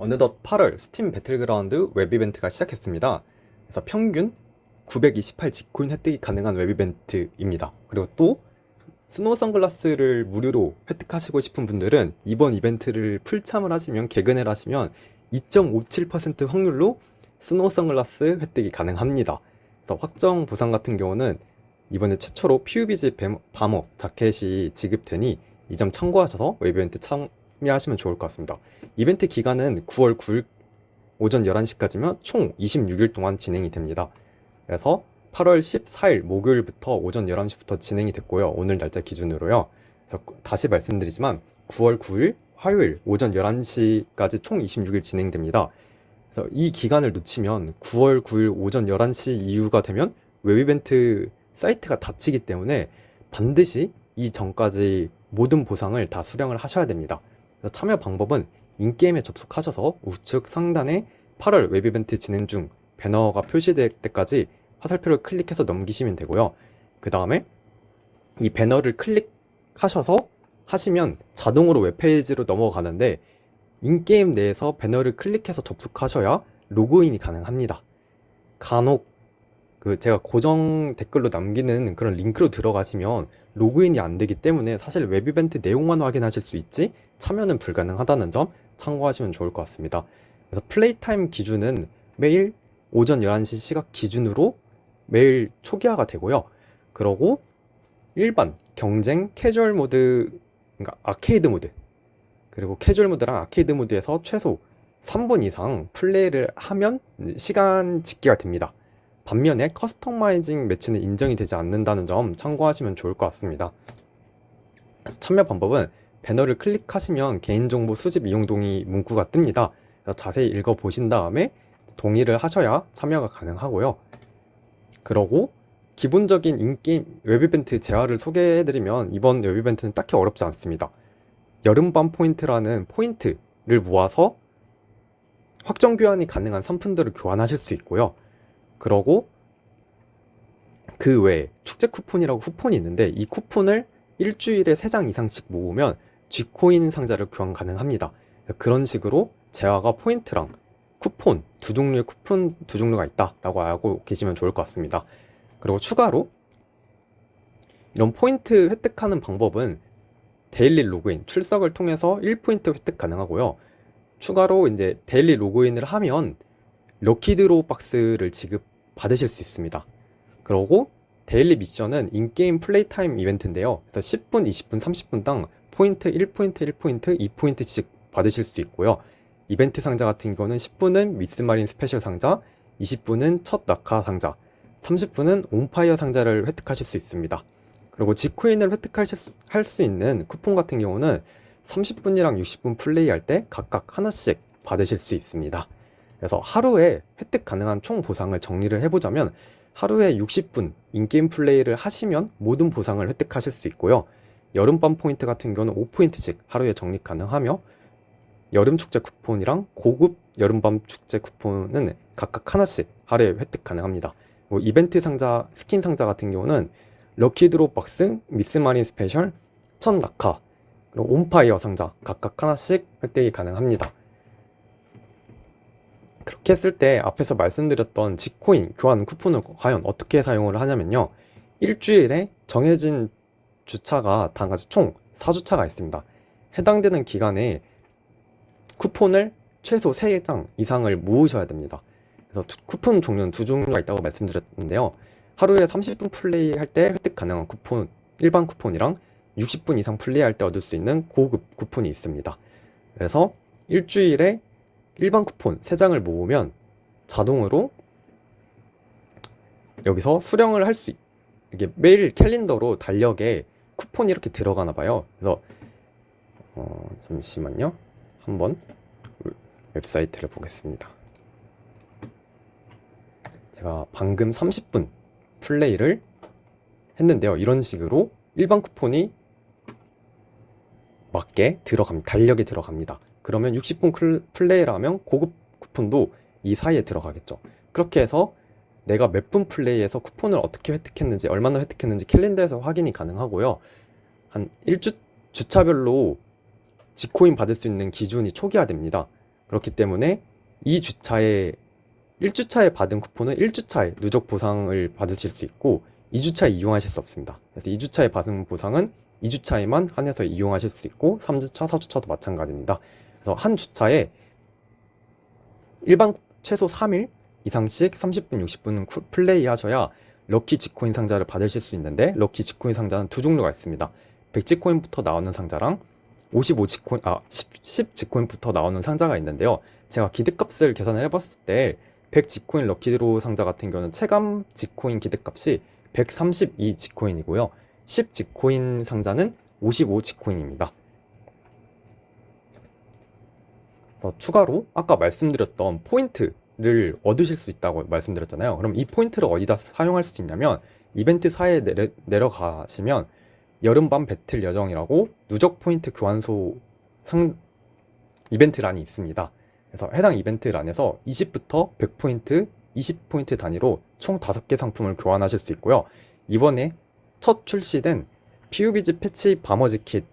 어느덧 8월 스팀 배틀그라운드 웹 이벤트가 시작했습니다. 그래서 평균 928 지코인 획득이 가능한 웹 이벤트입니다. 그리고 또 스노우 선글라스를 무료로 획득하시고 싶은 분들은 이번 이벤트를 풀참을 하시면 개근을 하시면 2.57% 확률로 스노우 선글라스 획득이 가능합니다. 그래서 확정 보상 같은 경우는 이번에 최초로 PUBG 바머 자켓이 지급되니 이 점 참고하셔서 웹 이벤트 참여하시면 좋을 것 같습니다. 이벤트 기간은 9월 9일 오전 11시까지면 총 26일 동안 진행이 됩니다. 그래서 8월 14일 목요일부터 오전 11시부터 진행이 됐고요. 오늘 날짜 기준으로요. 그래서 다시 말씀드리지만 9월 9일 화요일 오전 11시까지 총 26일 진행됩니다. 그래서 이 기간을 놓치면 9월 9일 오전 11시 이후가 되면 웹 이벤트 사이트가 닫히기 때문에 반드시 이 전까지 모든 보상을 다 수령을 하셔야 됩니다. 그래서 참여 방법은 인게임에 접속하셔서 우측 상단에 8월 웹 이벤트 진행 중 배너가 표시될 때까지 화살표를 클릭해서 넘기시면 되고요. 그 다음에 이 배너를 클릭하셔서 하시면 자동으로 웹페이지로 넘어가는데 인게임 내에서 배너를 클릭해서 접속하셔야 로그인이 가능합니다. 간혹 제가 고정 댓글로 남기는 그런 링크로 들어가시면 로그인이 안 되기 때문에 사실 웹 이벤트 내용만 확인하실 수 있지 참여는 불가능하다는 점 참고하시면 좋을 것 같습니다. 그래서 플레이 타임 기준은 매일 오전 11시 시각 기준으로 매일 초기화가 되고요. 그러고 일반, 경쟁, 캐주얼 모드, 그러니까 아케이드 모드, 그리고 캐주얼 모드랑 아케이드 모드에서 최소 3분 이상 플레이를 하면 시간 집계가 됩니다. 반면에 커스터마이징 매치는 인정이 되지 않는다는 점 참고하시면 좋을 것 같습니다. 참여 방법은 배너를 클릭하시면 개인정보 수집 이용 동의 문구가 뜹니다. 자세히 읽어보신 다음에 동의를 하셔야 참여가 가능하고요. 그러고 기본적인 인게임 웹 이벤트 재화를 소개해드리면 이번 웹 이벤트는 딱히 어렵지 않습니다. 여름밤 포인트라는 포인트를 모아서 확정 교환이 가능한 상품들을 교환하실 수 있고요. 그러고 그 외에 축제 쿠폰이라고 쿠폰이 있는데 이 쿠폰을 일주일에 3장 이상씩 모으면 G코인 상자를 교환 가능합니다. 그런 식으로 재화가 포인트랑 쿠폰 두 종류가 있다라고 알고 계시면 좋을 것 같습니다. 그리고 추가로 이런 포인트 획득하는 방법은 데일리 로그인, 출석을 통해서 1포인트 획득 가능하고요. 추가로 이제 데일리 로그인을 하면 럭키드로우 박스를 받으실 수 있습니다. 그리고 데일리 미션은 인게임 플레이 타임 이벤트인데요. 그래서 10분, 20분, 30분당 포인트 1포인트, 1포인트, 2포인트씩 받으실 수 있고요. 이벤트 상자 같은 경우는 10분은 미스마린 스페셜 상자, 20분은 첫 낙하 상자, 30분은 온파이어 상자를 획득하실 수 있습니다. 그리고 G코인을 획득할 수 있는 쿠폰 같은 경우는 30분이랑 60분 플레이할 때 각각 하나씩 받으실 수 있습니다. 그래서 하루에 획득 가능한 총 보상을 정리를 해보자면 하루에 60분 인게임 플레이를 하시면 모든 보상을 획득하실 수 있고요. 여름밤 포인트 같은 경우는 5포인트씩 하루에 적립 가능하며 여름 축제 쿠폰이랑 고급 여름밤 축제 쿠폰은 각각 하나씩 하루에 획득 가능합니다. 이벤트 상자, 스킨 상자 같은 경우는 럭키드롭 박스, 미스마린 스페셜, 첫 낙하, 그리고 온파이어 상자 각각 하나씩 획득이 가능합니다. 그렇게 했을 때 앞에서 말씀드렸던 G코인 교환 쿠폰을 과연 어떻게 사용을 하냐면요. 일주일에 정해진 주차가 다 같이 총 4주차가 있습니다. 해당되는 기간에 쿠폰을 최소 3장 이상을 모으셔야 됩니다. 그래서 쿠폰 종류는 두 종류가 있다고 말씀드렸는데요. 하루에 30분 플레이 할 때 획득 가능한 쿠폰, 일반 쿠폰이랑 60분 이상 플레이 할 때 얻을 수 있는 고급 쿠폰이 있습니다. 그래서 일주일에 일반 쿠폰 3장을 모으면 자동으로 여기서 수령을 이게 매일 캘린더로 달력에 쿠폰이 이렇게 들어가나 봐요. 그래서 잠시만요. 한번 웹사이트를 보겠습니다. 제가 방금 30분 플레이를 했는데요. 이런 식으로 일반 쿠폰이 맞게 달력에 들어갑니다. 그러면 60분 플레이를 하면 고급 쿠폰도 이 사이에 들어가겠죠. 그렇게 해서 내가 몇 분 플레이해서 쿠폰을 어떻게 획득했는지, 얼마나 획득했는지 캘린더에서 확인이 가능하고요. 한 주차별로 G코인 받을 수 있는 기준이 초기화됩니다. 그렇기 때문에 1주차에 받은 쿠폰은 1주차에 누적 보상을 받으실 수 있고 2주차에 이용하실 수 없습니다. 그래서 2주차에 받은 보상은 2주차에만 한해서 이용하실 수 있고 3주차, 4주차도 마찬가지입니다. 그래서 한 주차에 일반 최소 3일 이상씩 30분, 60분 플레이 하셔야 럭키 G코인 상자를 받으실 수 있는데, 럭키 G코인 상자는 두 종류가 있습니다. 100G코인부터 나오는 상자랑 10G코인부터 나오는 상자가 있는데요. 제가 기대값을 계산을 해봤을 때 100G코인 럭키드로 상자 같은 경우는 체감 G코인 기대값이 132G코인이고요. 10G코인 상자는 55G코인입니다. 추가로 아까 말씀드렸던 포인트를 얻으실 수 있다고 말씀드렸잖아요. 그럼 이 포인트를 어디다 사용할 수 있냐면, 이벤트 4에 내려가시면 여름밤 배틀 예정이라고 누적 포인트 교환소 이벤트란이 있습니다. 그래서 해당 이벤트란에서 20부터 100포인트, 20포인트 단위로 총 5개 상품을 교환하실 수 있고요. 이번에 첫 출시된 PUBG 패치 바머즈 킷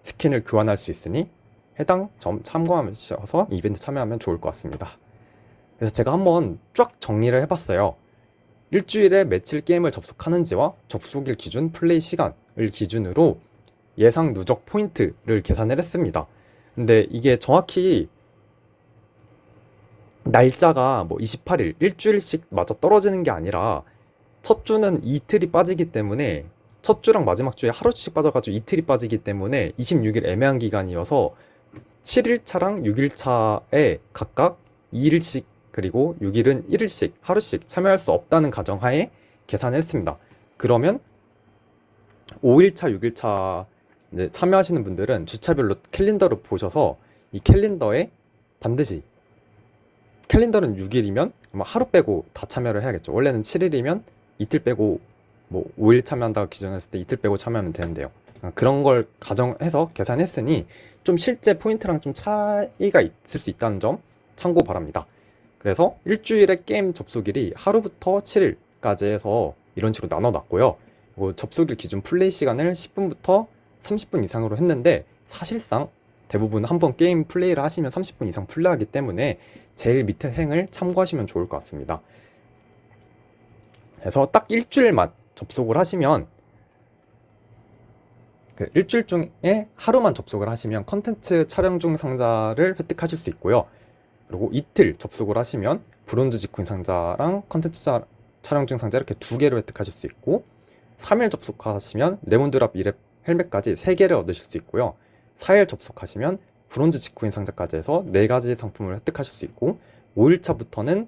스킨을 교환할 수 있으니 해당 점 참고하셔서 이벤트 참여하면 좋을 것 같습니다. 그래서 제가 한번 쫙 정리를 해봤어요. 일주일에 며칠 게임을 접속하는지와 접속일 기준, 플레이 시간을 기준으로 예상 누적 포인트를 계산을 했습니다. 근데 이게 정확히 날짜가 뭐 28일, 일주일씩 맞아 떨어지는 게 아니라 첫 주는 이틀이 빠지기 때문에, 첫 주랑 마지막 주에 하루씩 빠져가지고 이틀이 빠지기 때문에 26일 애매한 기간이어서 7일차랑 6일차에 각각 2일씩 그리고 6일은 1일씩 하루씩 참여할 수 없다는 가정하에 계산을 했습니다. 그러면 5일차, 6일차 참여하시는 분들은 주차별로 캘린더를 보셔서 이 캘린더에 반드시, 캘린더는 6일이면 하루 빼고 다 참여를 해야겠죠. 원래는 7일이면 이틀 빼고, 뭐 5일 참여한다고 기준했을 때 이틀 빼고 참여하면 되는데요. 그런 걸 가정해서 계산했으니 좀 실제 포인트랑 좀 차이가 있을 수 있다는 점 참고 바랍니다. 그래서 일주일에 게임 접속일이 하루부터 7일까지 해서 이런 식으로 나눠놨고요. 접속일 기준 플레이 시간을 10분부터 30분 이상으로 했는데, 사실상 대부분 한번 게임 플레이를 하시면 30분 이상 플레이하기 때문에 제일 밑에 행을 참고하시면 좋을 것 같습니다. 그래서 딱 일주일만 접속을 하시면, 일주일 중에 하루만 접속을 하시면 컨텐츠 촬영 중 상자를 획득하실 수 있고요. 그리고 이틀 접속을 하시면 브론즈 G코인 상자랑 컨텐츠 촬영 중 상자 이렇게 2개를 획득하실 수 있고, 3일 접속하시면 레몬드랍 2렙 헬멧까지 3개를 얻으실 수 있고요. 4일 접속하시면 브론즈 G코인 상자까지 해서 4가지 상품을 획득하실 수 있고, 5일차부터는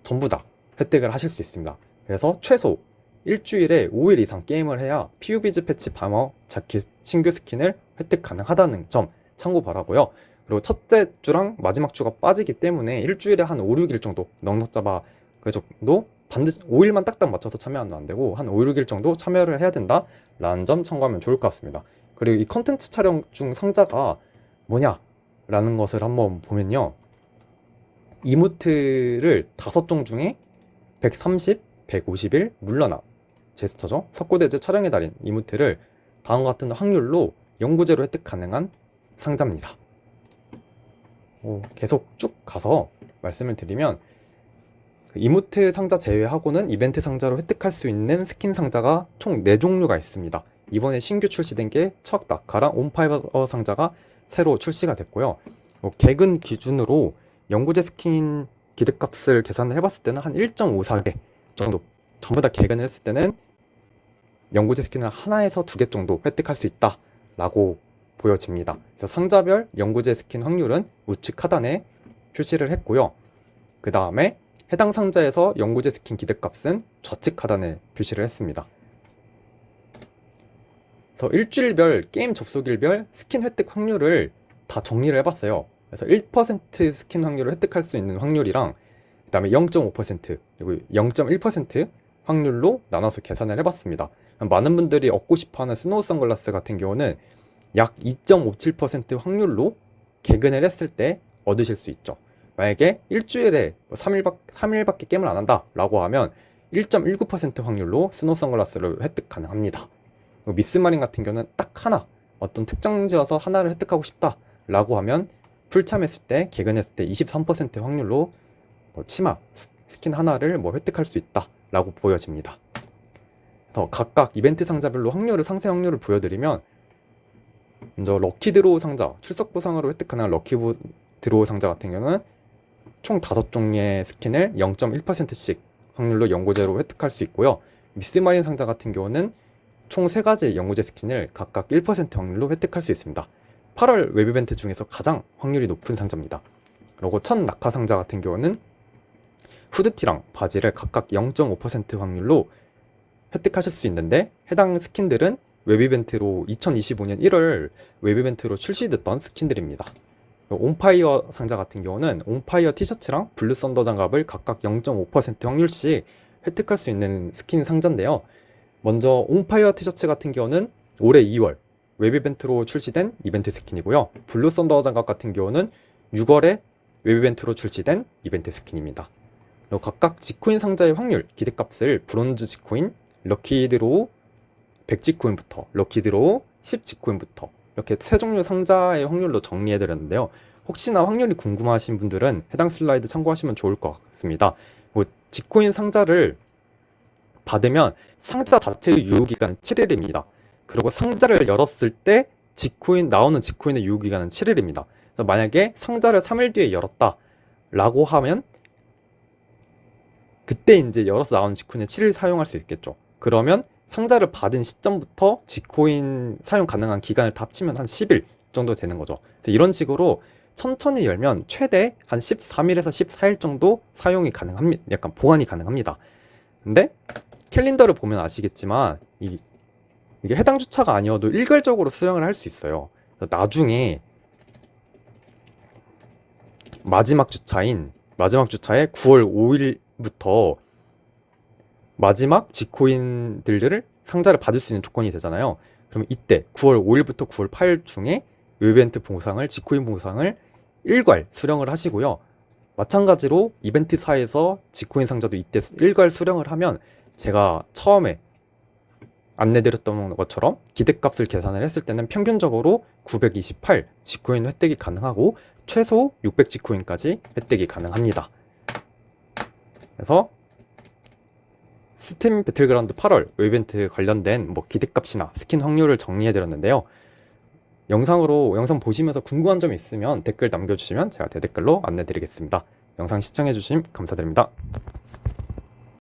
전부 다 획득을 하실 수 있습니다. 그래서 최소 일주일에 5일 이상 게임을 해야 PUBG 패치 바머 자켓 신규 스킨을 획득 가능하다는 점 참고 바라고요. 그리고 첫째 주랑 마지막 주가 빠지기 때문에 일주일에 한 5, 6일 정도 넉넉 잡아, 그 정도 반드시 5일만 딱딱 맞춰서 참여하면 안 되고 한 5, 6일 정도 참여를 해야 된다 라는 점 참고하면 좋을 것 같습니다. 그리고 이 컨텐츠 촬영 중 상자가 뭐냐 라는 것을 한번 보면요, 이모트를 5종 중에 130, 151 물러나 제스처죠, 석고대제 촬영의 달인 이모트를 다음과 같은 확률로 영구제로 획득 가능한 상자입니다. 계속 쭉 가서 말씀을 드리면, 이모트 상자 제외하고는 이벤트 상자로 획득할 수 있는 스킨 상자가 총 4종류가 있습니다. 이번에 신규 출시된 게 척 나카랑 온파이버 상자가 새로 출시가 됐고요. 개근 기준으로 영구제 스킨 기대값을 계산을 해봤을 때는 한 1.54개 정도, 전부 다 개근을 했을 때는 영구제 스킨을 하나에서 2개 정도 획득할 수 있다 라고 보여집니다. 그래서 상자별 영구제 스킨 확률은 우측 하단에 표시를 했고요. 그 다음에 해당 상자에서 영구제 스킨 기대값은 좌측 하단에 표시를 했습니다. 그래서 일주일별 게임 접속일별 스킨 획득 확률을 다 정리를 해봤어요. 그래서 1% 스킨 확률을 획득할 수 있는 확률이랑, 그 다음에 0.5% 그리고 0.1% 확률로 나눠서 계산을 해봤습니다. 많은 분들이 얻고 싶어하는 스노우 선글라스 같은 경우는 약 2.57% 확률로 개근을 했을 때 얻으실 수 있죠. 만약에 일주일에 3일밖에 게임을 안 한다 라고 하면 1.19% 확률로 스노우 선글라스를 획득 가능합니다. 미스마린 같은 경우는 딱 하나, 어떤 특정 지어서 하나를 획득하고 싶다 라고 하면 풀참했을 때, 개근했을 때 23% 확률로 치마, 스킨 하나를 획득할 수 있다라고 보여집니다. 그래서 각각 이벤트 상자별로 상세 확률을 보여드리면, 먼저 럭키드로우 상자, 출석 보상으로 획득 가능한 럭키드로우 상자 같은 경우는 총 5종류의 스킨을 0.1%씩 확률로 연고제로 획득할 수 있고요. 미스마린 상자 같은 경우는 총 3가지 연고제 스킨을 각각 1% 확률로 획득할 수 있습니다. 8월 웹 이벤트 중에서 가장 확률이 높은 상자입니다. 그리고 첫 낙하 상자 같은 경우는 후드티랑 바지를 각각 0.5% 확률로 획득하실 수 있는데, 해당 스킨들은 웹 이벤트로 2025년 1월 웹 이벤트로 출시됐던 스킨들입니다. 온파이어 상자 같은 경우는 온파이어 티셔츠랑 블루 썬더 장갑을 각각 0.5% 확률씩 획득할 수 있는 스킨 상자인데요. 먼저 온파이어 티셔츠 같은 경우는 올해 2월 웹 이벤트로 출시된 이벤트 스킨이고요. 블루 썬더 장갑 같은 경우는 6월에 웹 이벤트로 출시된 이벤트 스킨입니다. 그리고 각각 지코인 상자의 확률, 기대값을 브론즈 지코인, 럭키드로우 100지코인부터 럭키드로우 10지코인부터 이렇게 3종류 상자의 확률로 정리해드렸는데요. 혹시나 확률이 궁금하신 분들은 해당 슬라이드 참고하시면 좋을 것 같습니다. 지코인 상자를 받으면 상자 자체의 유효기간은 7일입니다. 그리고 상자를 열었을 때 나오는 지코인의 유효기간은 7일입니다. 그래서 만약에 상자를 3일 뒤에 열었다 라고 하면 그때 이제 열어서 나온 지코인을 7일 사용할 수 있겠죠. 그러면 상자를 받은 시점부터 지코인 사용 가능한 기간을 다 합치면 한 10일 정도 되는 거죠. 이런 식으로 천천히 열면 최대 한 13일에서 14일 정도 사용이 가능합니다. 약간 보관이 가능합니다. 근데 캘린더를 보면 아시겠지만 이게 해당 주차가 아니어도 일괄적으로 수령을 할 수 있어요. 나중에 마지막 주차에 9월 5일부터 마지막 지코인들을 상자를 받을 수 있는 조건이 되잖아요. 그러면 이때 9월 5일부터 9월 8일 중에 이벤트 보상을, 지코인 보상을 일괄 수령을 하시고요. 마찬가지로 이벤트사에서 지코인 상자도 이때 일괄 수령을 하면 제가 처음에 안내드렸던 것처럼 기대값을 계산을 했을 때는 평균적으로 928 지코인 획득이 가능하고 최소 600 지코인까지 획득이 가능합니다. 그래서 스팀 배틀그라운드 8월 이벤트 관련된 기대값이나 스킨 확률을 정리해드렸는데요. 영상 보시면서 궁금한 점 있으면 댓글 남겨주시면 제가 대댓글로 안내드리겠습니다. 영상 시청해주심 감사드립니다.